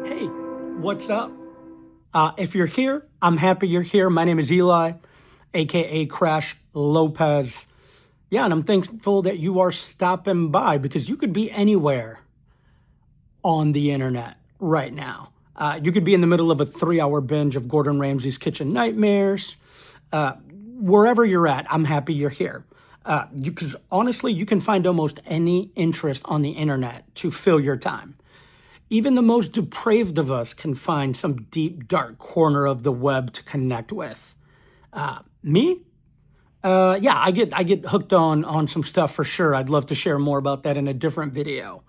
Hey, what's up? If you're here, I'm happy you're here. My name is Eli, aka Crash Lopez. Yeah, and I'm thankful that you are stopping by because you could be anywhere on the internet right now. You could be in the middle of a 3 hour binge of Gordon Ramsay's Kitchen Nightmares. Wherever you're at, I'm happy you're here. Because honestly, you can find almost any interest on the internet to fill your time. Even the most depraved of us can find some deep, dark corner of the web to connect with. Me? Yeah, I get hooked on some stuff for sure. I'd love to share more about that in a different video.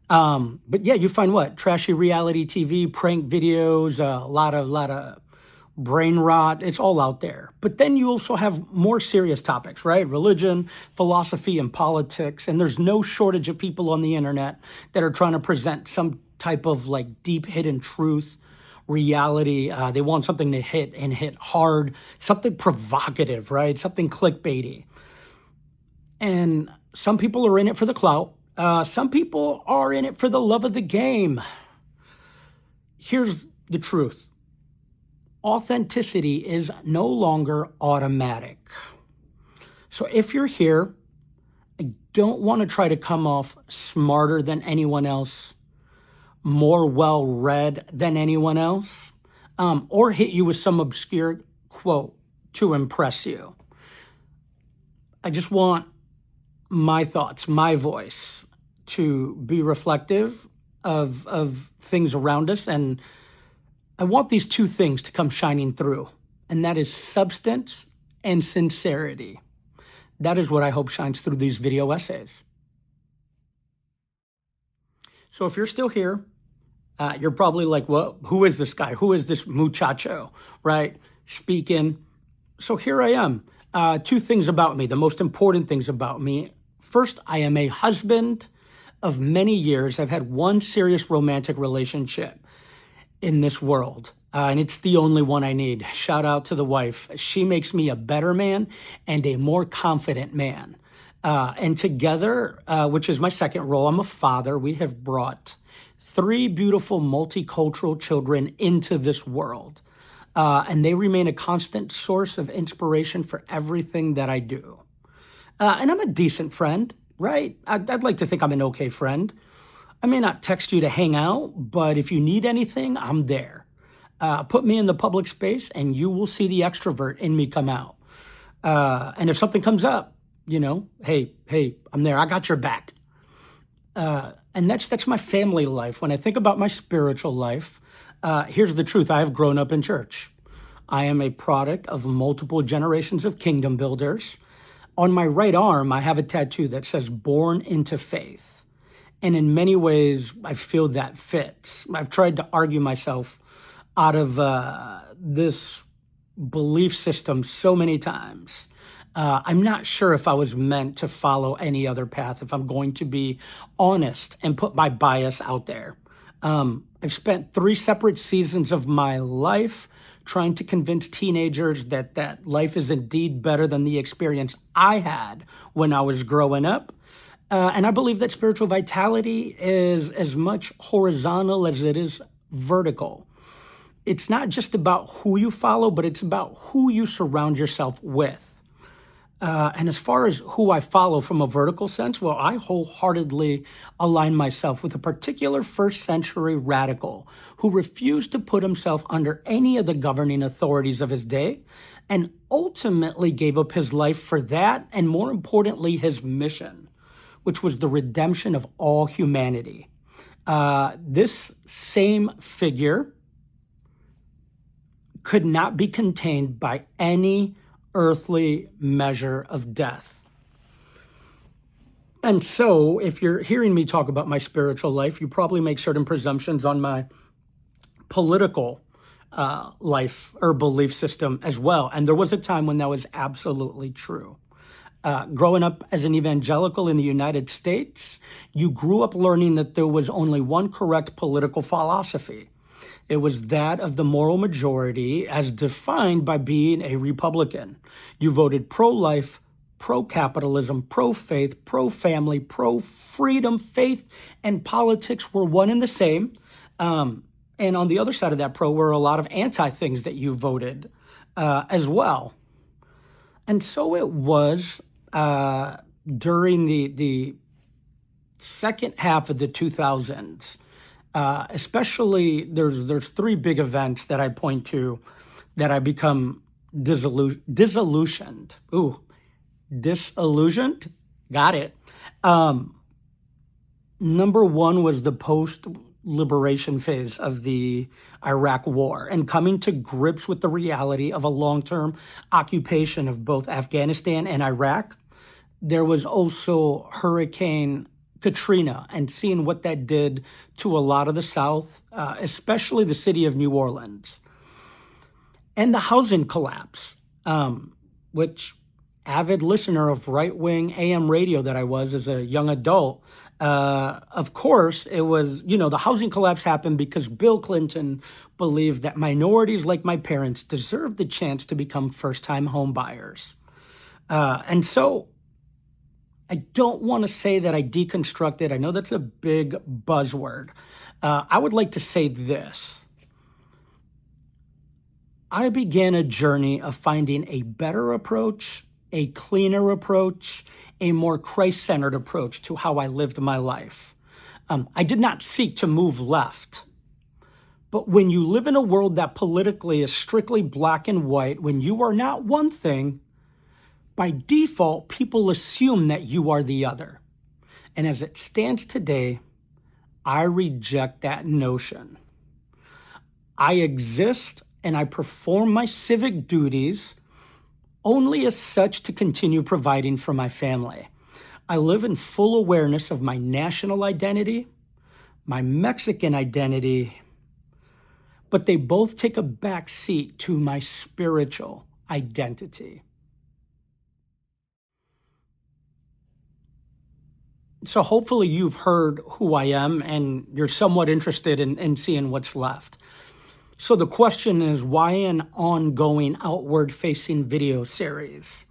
But yeah, you find what? Trashy reality TV, prank videos, a lot of brain rot. It's all out there. But then you also have more serious topics, right? Religion, philosophy, and politics. And there's no shortage of people on the internet that are trying to present some type of like deep hidden truth, reality. They want something to hit and hit hard, something provocative, right? Something clickbaity. And some people are in it for the clout. Some people are in it for the love of the game. Here's the truth. Authenticity is no longer automatic. So if you're here, I don't want to try to come off smarter than anyone else, more well-read than anyone else, or hit you with some obscure quote to impress you. I just want my thoughts, my voice to be reflective of things around us. And I want these two things to come shining through, and that is substance and sincerity. That is what I hope shines through these video essays. So if you're still here, you're probably like, well, who is this guy? Who is this muchacho, right? Speaking. So here I am. Two things about me, the most important things about me. First, I am a husband of many years. I've had one serious romantic relationship in this world, and it's the only one I need. Shout out to the wife. She makes me a better man and a more confident man. And together, which is my second role, I'm a father. We have brought 3 beautiful multicultural children into this world. And they remain a constant source of inspiration for everything that I do. And I'm a decent friend, right? I'd like to think I'm an okay friend. I may not text you to hang out, but if you need anything, I'm there. Put me in the public space and you will see the extrovert in me come out. And if something comes up, hey, I'm there. I got your back. And that's my family life. When I think about my spiritual life, here's the truth. I have grown up in church. I am a product of multiple generations of kingdom builders. On my right arm, I have a tattoo that says "Born into Faith." And in many ways, I feel that fits. I've tried to argue myself out of this belief system so many times. I'm not sure if I was meant to follow any other path, if I'm going to be honest and put my bias out there. I've spent 3 separate seasons of my life trying to convince teenagers that life is indeed better than the experience I had when I was growing up. And I believe that spiritual vitality is as much horizontal as it is vertical. It's not just about who you follow, but it's about who you surround yourself with. And as far as who I follow from a vertical sense, well, I wholeheartedly align myself with a particular first century radical who refused to put himself under any of the governing authorities of his day and ultimately gave up his life for that, and more importantly, his mission, which was the redemption of all humanity. This same figure could not be contained by any earthly measure of death. And so, if you're hearing me talk about my spiritual life, you probably make certain presumptions on my political life or belief system as well. And there was a time when that was absolutely true. Growing up as an evangelical in the United States, you grew up learning that there was only one correct political philosophy. It was that of the moral majority as defined by being a Republican. You voted pro-life, pro-capitalism, pro-faith, pro-family, pro-freedom. Faith and politics were one and the same. And on the other side of that pro were a lot of anti things that you voted as well. And so it was during the second half of the 2000s, especially there's three big events that I point to that I become disillusioned. Disillusioned? Got it. Number one was the post-liberation phase of the Iraq War and coming to grips with the reality of a long-term occupation of both Afghanistan and Iraq. There was also Hurricane Katrina and seeing what that did to a lot of the South, especially the city of New Orleans. And the housing collapse, which avid listener of right-wing AM radio that I was as a young adult, of course, it was, the housing collapse happened because Bill Clinton believed that minorities like my parents deserved the chance to become first-time home buyers. And so I don't want to say that I deconstructed. I know that's a big buzzword. I would like to say this. I began a journey of finding a better approach, a cleaner approach, a more Christ-centered approach to how I lived my life. I did not seek to move left. But when you live in a world that politically is strictly black and white, when you are not one thing, by default, people assume that you are the other. And as it stands today, I reject that notion. I exist and I perform my civic duties only as such to continue providing for my family. I live in full awareness of my national identity, my Mexican identity, but they both take a back seat to my spiritual identity. So hopefully you've heard who I am and you're somewhat interested in seeing what's left. So the question is, why an ongoing outward-facing video series?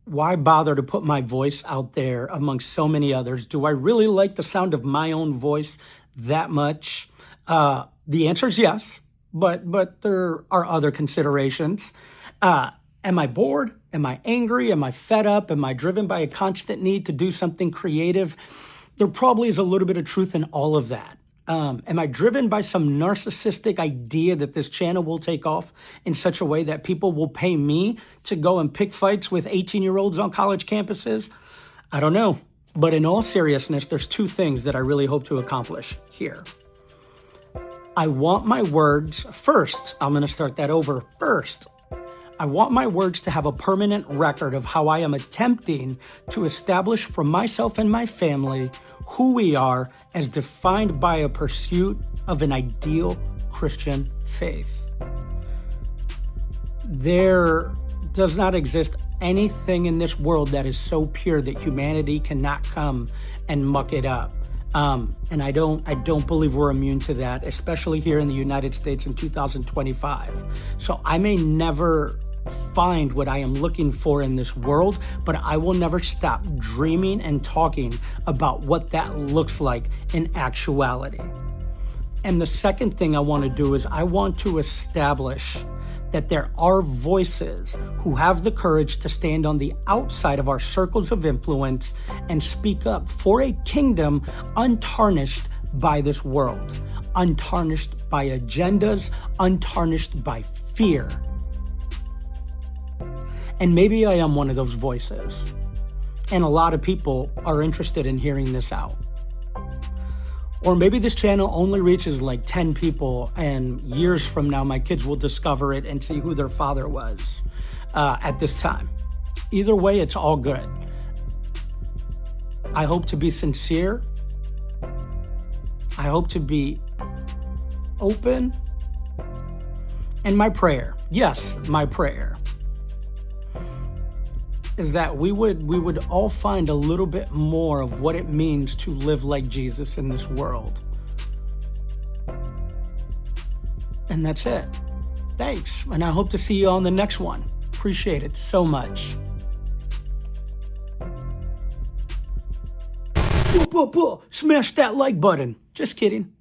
Why bother to put my voice out there amongst so many others? Do I really like the sound of my own voice that much? The answer is yes, but there are other considerations. Am I bored? Am I angry? Am I fed up? Am I driven by a constant need to do something creative? There probably is a little bit of truth in all of that. Am I driven by some narcissistic idea that this channel will take off in such a way that people will pay me to go and pick fights with 18-year-olds on college campuses? I don't know. But in all seriousness, there's two things that I really hope to accomplish here. I want my words first. I'm going to start that over first. I want my words to have a permanent record of how I am attempting to establish for myself and my family who we are as defined by a pursuit of an ideal Christian faith. There does not exist anything in this world that is so pure that humanity cannot come and muck it up. And I don't believe we're immune to that, especially here in the United States in 2025. So I may never find what I am looking for in this world, but I will never stop dreaming and talking about what that looks like in actuality. And the second thing I want to do is I want to establish that there are voices who have the courage to stand on the outside of our circles of influence and speak up for a kingdom untarnished by this world, untarnished by agendas, untarnished by fear. And maybe I am one of those voices. And a lot of people are interested in hearing this out. Or maybe this channel only reaches like 10 people, and years from now, my kids will discover it and see who their father was at this time. Either way, it's all good. I hope to be sincere. I hope to be open. And my prayer, yes, my prayer, is that we would all find a little bit more of what it means to live like Jesus in this world. And that's it. Thanks. And I hope to see you on the next one. Appreciate it so much. Smash that like button. Just kidding.